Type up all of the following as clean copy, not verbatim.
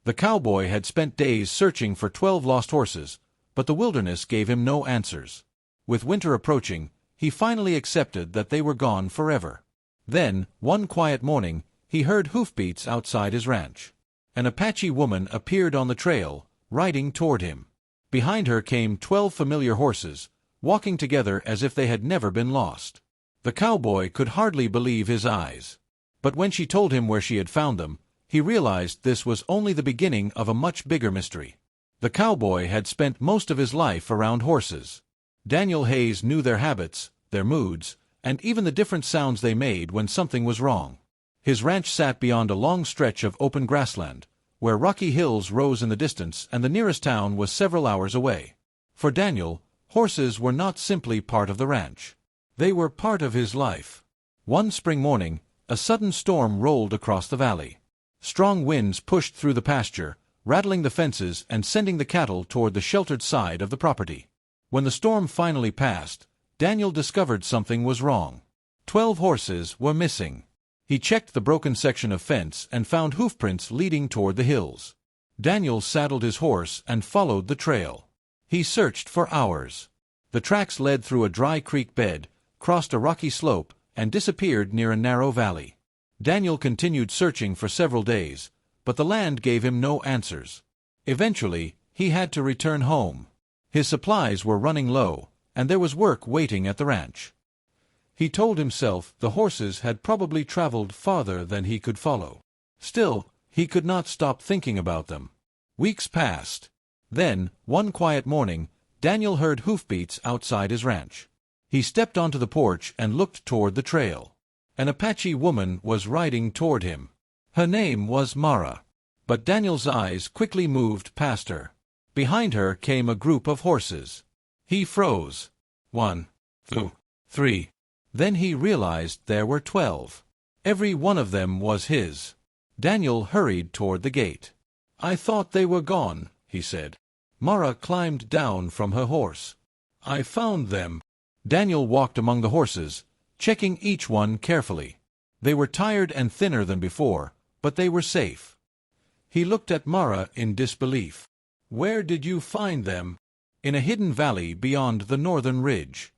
The cowboy had spent days searching for 12 lost horses, but the wilderness gave him no answers. With winter approaching, he finally accepted that they were gone forever. Then, one quiet morning, he heard hoofbeats outside his ranch. An Apache woman appeared on the trail, riding toward him. Behind her came 12 familiar horses, walking together as if they had never been lost. The cowboy could hardly believe his eyes. But when she told him where she had found them, he realized this was only the beginning of a much bigger mystery. The cowboy had spent most of his life around horses. Daniel Hayes knew their habits, their moods, and even the different sounds they made when something was wrong. His ranch sat beyond a long stretch of open grassland, where rocky hills rose in the distance and the nearest town was several hours away. For Daniel, horses were not simply part of the ranch. They were part of his life. One spring morning, a sudden storm rolled across the valley. Strong winds pushed through the pasture, rattling the fences and sending the cattle toward the sheltered side of the property. When the storm finally passed, Daniel discovered something was wrong. 12 horses were missing. He checked the broken section of fence and found hoofprints leading toward the hills. Daniel saddled his horse and followed the trail. He searched for hours. The tracks led through a dry creek bed, crossed a rocky slope, and disappeared near a narrow valley. Daniel continued searching for several days, but the land gave him no answers. Eventually, he had to return home. His supplies were running low, and there was work waiting at the ranch. He told himself the horses had probably traveled farther than he could follow. Still, he could not stop thinking about them. Weeks passed. Then, one quiet morning, Daniel heard hoofbeats outside his ranch. He stepped onto the porch and looked toward the trail. An Apache woman was riding toward him. Her name was Mara. But Daniel's eyes quickly moved past her. Behind her came a group of horses. He froze. 1, 2, 3. Then he realized there were 12. Every one of them was his. Daniel hurried toward the gate. "I thought they were gone," he said. Mara climbed down from her horse. "I found them." Daniel walked among the horses, checking each one carefully. They were tired and thinner than before, but they were safe. He looked at Mara in disbelief. "Where did you find them?" "In a hidden valley beyond the northern ridge."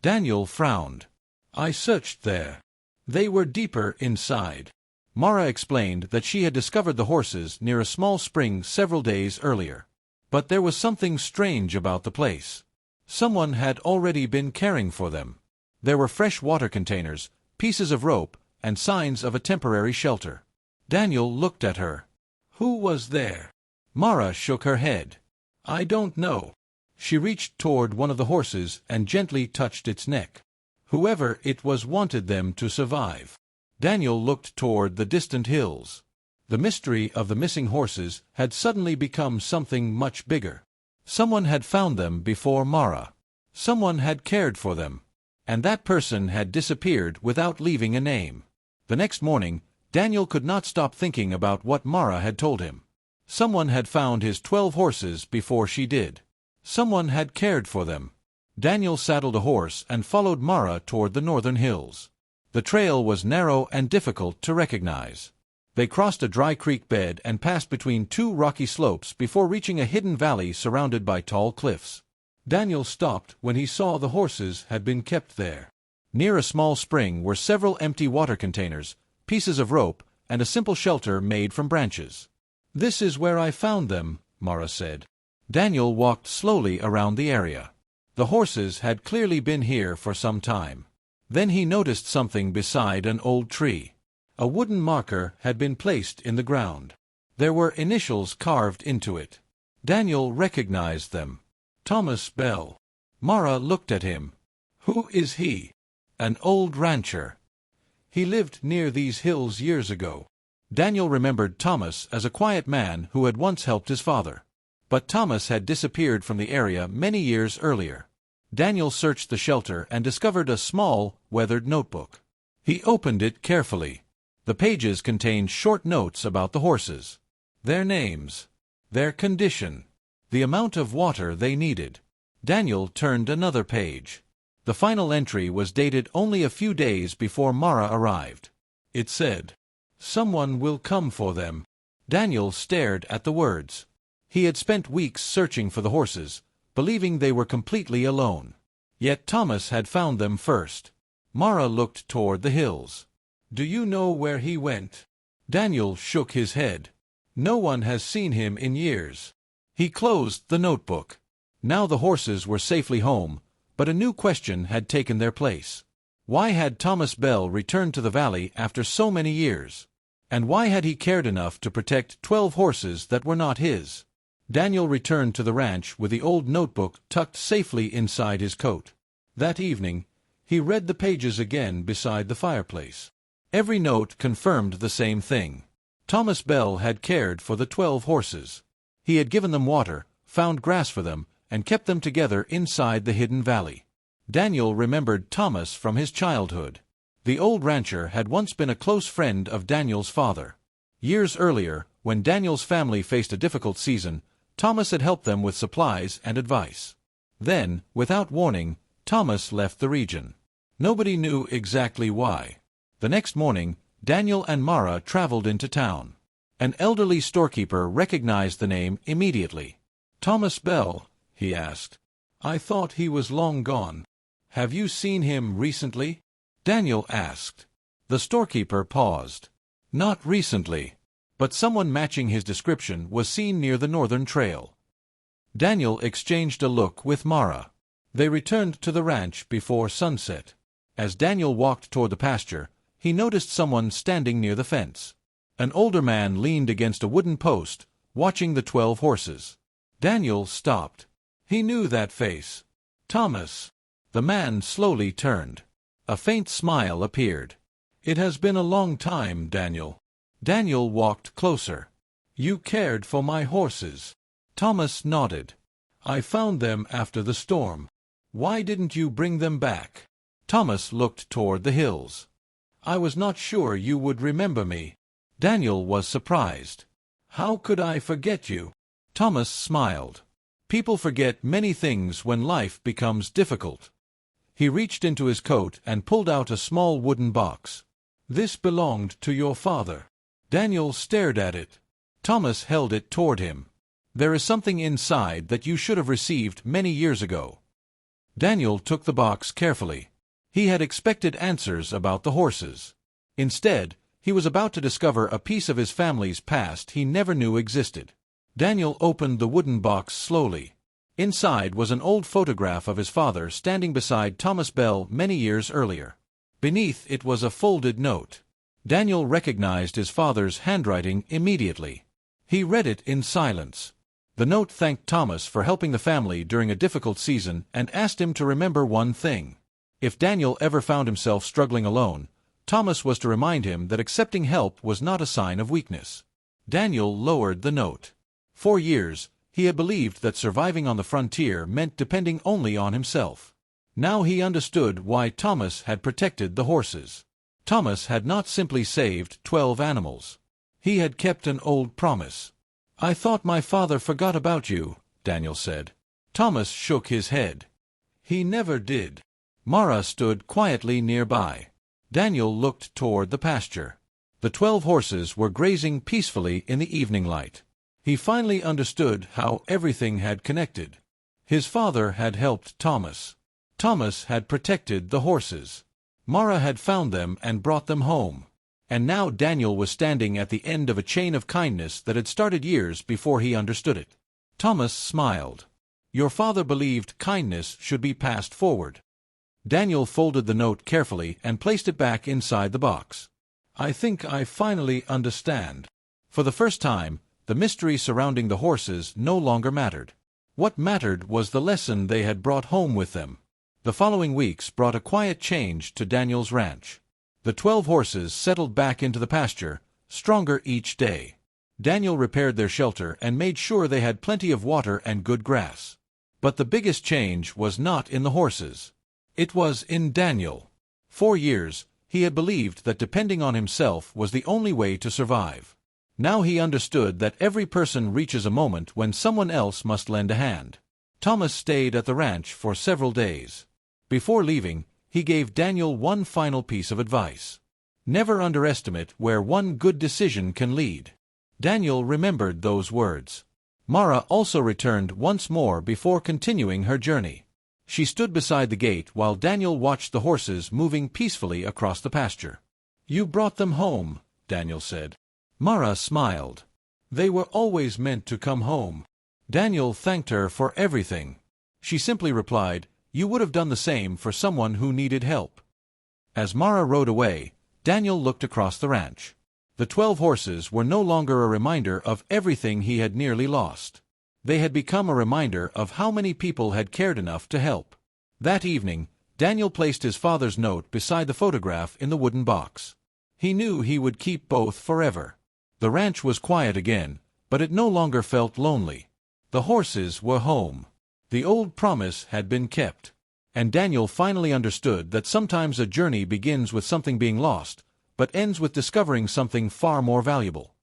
Daniel frowned. "I searched there. They were deeper inside." Mara explained that she had discovered the horses near a small spring several days earlier. But there was something strange about the place. Someone had already been caring for them. There were fresh water containers, pieces of rope, and signs of a temporary shelter. Daniel looked at her. "Who was there?" Mara shook her head. "I don't know." She reached toward one of the horses and gently touched its neck. Whoever it was wanted them to survive. Daniel looked toward the distant hills. The mystery of the missing horses had suddenly become something much bigger. Someone had found them before Mara. Someone had cared for them. And that person had disappeared without leaving a name. The next morning, Daniel could not stop thinking about what Mara had told him. Someone had found his 12 horses before she did. Someone had cared for them. Daniel saddled a horse and followed Mara toward the northern hills. The trail was narrow and difficult to recognize. They crossed a dry creek bed and passed between 2 rocky slopes before reaching a hidden valley surrounded by tall cliffs. Daniel stopped when he saw the horses had been kept there. Near a small spring were several empty water containers, pieces of rope, and a simple shelter made from branches. "This is where I found them," Mara said. Daniel walked slowly around the area. The horses had clearly been here for some time. Then he noticed something beside an old tree. A wooden marker had been placed in the ground. There were initials carved into it. Daniel recognized them. Thomas Bell. Mara looked at him. "Who is he?" "An old rancher. He lived near these hills years ago." Daniel remembered Thomas as a quiet man who had once helped his father. But Thomas had disappeared from the area many years earlier. Daniel searched the shelter and discovered a small, weathered notebook. He opened it carefully. The pages contained short notes about the horses. Their names. Their condition. The amount of water they needed. Daniel turned another page. The final entry was dated only a few days before Mara arrived. It said, "Someone will come for them." Daniel stared at the words. He had spent weeks searching for the horses, believing they were completely alone. Yet Thomas had found them first. Mara looked toward the hills. "Do you know where he went?" Daniel shook his head. "No one has seen him in years." He closed the notebook. Now the horses were safely home, but a new question had taken their place. Why had Thomas Bell returned to the valley after so many years? And why had he cared enough to protect 12 horses that were not his? Daniel returned to the ranch with the old notebook tucked safely inside his coat. That evening, he read the pages again beside the fireplace. Every note confirmed the same thing. Thomas Bell had cared for the 12 horses. He had given them water, found grass for them, and kept them together inside the hidden valley. Daniel remembered Thomas from his childhood. The old rancher had once been a close friend of Daniel's father. Years earlier, when Daniel's family faced a difficult season, Thomas had helped them with supplies and advice. Then, without warning, Thomas left the region. Nobody knew exactly why. The next morning, Daniel and Mara traveled into town. An elderly storekeeper recognized the name immediately. "Thomas Bell?" he asked. "I thought he was long gone. Have you seen him recently?" Daniel asked. The storekeeper paused. "Not recently, but someone matching his description was seen near the northern trail." Daniel exchanged a look with Mara. They returned to the ranch before sunset. As Daniel walked toward the pasture, he noticed someone standing near the fence. An older man leaned against a wooden post, watching the 12 horses. Daniel stopped. He knew that face. "Thomas." The man slowly turned. A faint smile appeared. "It has been a long time, Daniel." Daniel walked closer. "You cared for my horses." Thomas nodded. "I found them after the storm. Why didn't you bring them back?" Thomas looked toward the hills. "I was not sure you would remember me." Daniel was surprised. "How could I forget you?" Thomas smiled. "People forget many things when life becomes difficult." He reached into his coat and pulled out a small wooden box. "This belonged to your father." Daniel stared at it. Thomas held it toward him. "There is something inside that you should have received many years ago." Daniel took the box carefully. He had expected answers about the horses. Instead, he was about to discover a piece of his family's past he never knew existed. Daniel opened the wooden box slowly. Inside was an old photograph of his father standing beside Thomas Bell many years earlier. Beneath it was a folded note. Daniel recognized his father's handwriting immediately. He read it in silence. The note thanked Thomas for helping the family during a difficult season and asked him to remember one thing. If Daniel ever found himself struggling alone, Thomas was to remind him that accepting help was not a sign of weakness. Daniel lowered the note. For years, he had believed that surviving on the frontier meant depending only on himself. Now he understood why Thomas had protected the horses. Thomas had not simply saved 12 animals. He had kept an old promise. "I thought my father forgot about you," Daniel said. Thomas shook his head. "He never did." Mara stood quietly nearby. Daniel looked toward the pasture. The 12 horses were grazing peacefully in the evening light. He finally understood how everything had connected. His father had helped Thomas. Thomas had protected the horses. Mara had found them and brought them home. And now Daniel was standing at the end of a chain of kindness that had started years before he understood it. Thomas smiled. "Your father believed kindness should be passed forward." Daniel folded the note carefully and placed it back inside the box. "I think I finally understand." For the first time, the mystery surrounding the horses no longer mattered. What mattered was the lesson they had brought home with them. The following weeks brought a quiet change to Daniel's ranch. The 12 horses settled back into the pasture, stronger each day. Daniel repaired their shelter and made sure they had plenty of water and good grass. But the biggest change was not in the horses. It was in Daniel. For years, he had believed that depending on himself was the only way to survive. Now he understood that every person reaches a moment when someone else must lend a hand. Thomas stayed at the ranch for several days. Before leaving, he gave Daniel one final piece of advice. Never underestimate where one good decision can lead. Daniel remembered those words. Mara also returned once more before continuing her journey. She stood beside the gate while Daniel watched the horses moving peacefully across the pasture. "You brought them home," Daniel said. Mara smiled. "They were always meant to come home." Daniel thanked her for everything. She simply replied, "You would have done the same for someone who needed help." As Mara rode away, Daniel looked across the ranch. The 12 horses were no longer a reminder of everything he had nearly lost. They had become a reminder of how many people had cared enough to help. That evening, Daniel placed his father's note beside the photograph in the wooden box. He knew he would keep both forever. The ranch was quiet again, but it no longer felt lonely. The horses were home. The old promise had been kept. And Daniel finally understood that sometimes a journey begins with something being lost, but ends with discovering something far more valuable.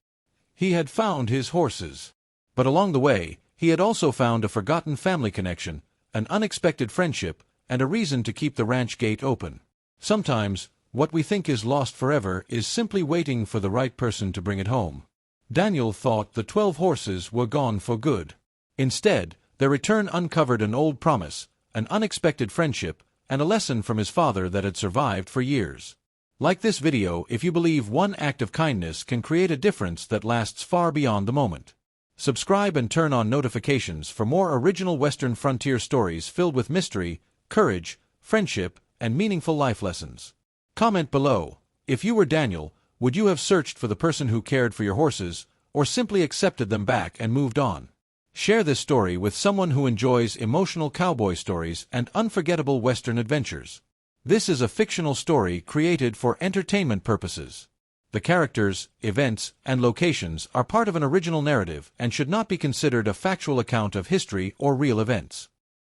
He had found his horses. But along the way, he had also found a forgotten family connection, an unexpected friendship, and a reason to keep the ranch gate open. Sometimes, what we think is lost forever is simply waiting for the right person to bring it home. Daniel thought the 12 horses were gone for good. Instead, their return uncovered an old promise, an unexpected friendship, and a lesson from his father that had survived for years. Like this video if you believe one act of kindness can create a difference that lasts far beyond the moment. Subscribe and turn on notifications for more original Western frontier stories filled with mystery, courage, friendship, and meaningful life lessons. Comment below, if you were Daniel, would you have searched for the person who cared for your horses, or simply accepted them back and moved on? Share this story with someone who enjoys emotional cowboy stories and unforgettable Western adventures. This is a fictional story created for entertainment purposes. The characters, events, and locations are part of an original narrative and should not be considered a factual account of history or real events.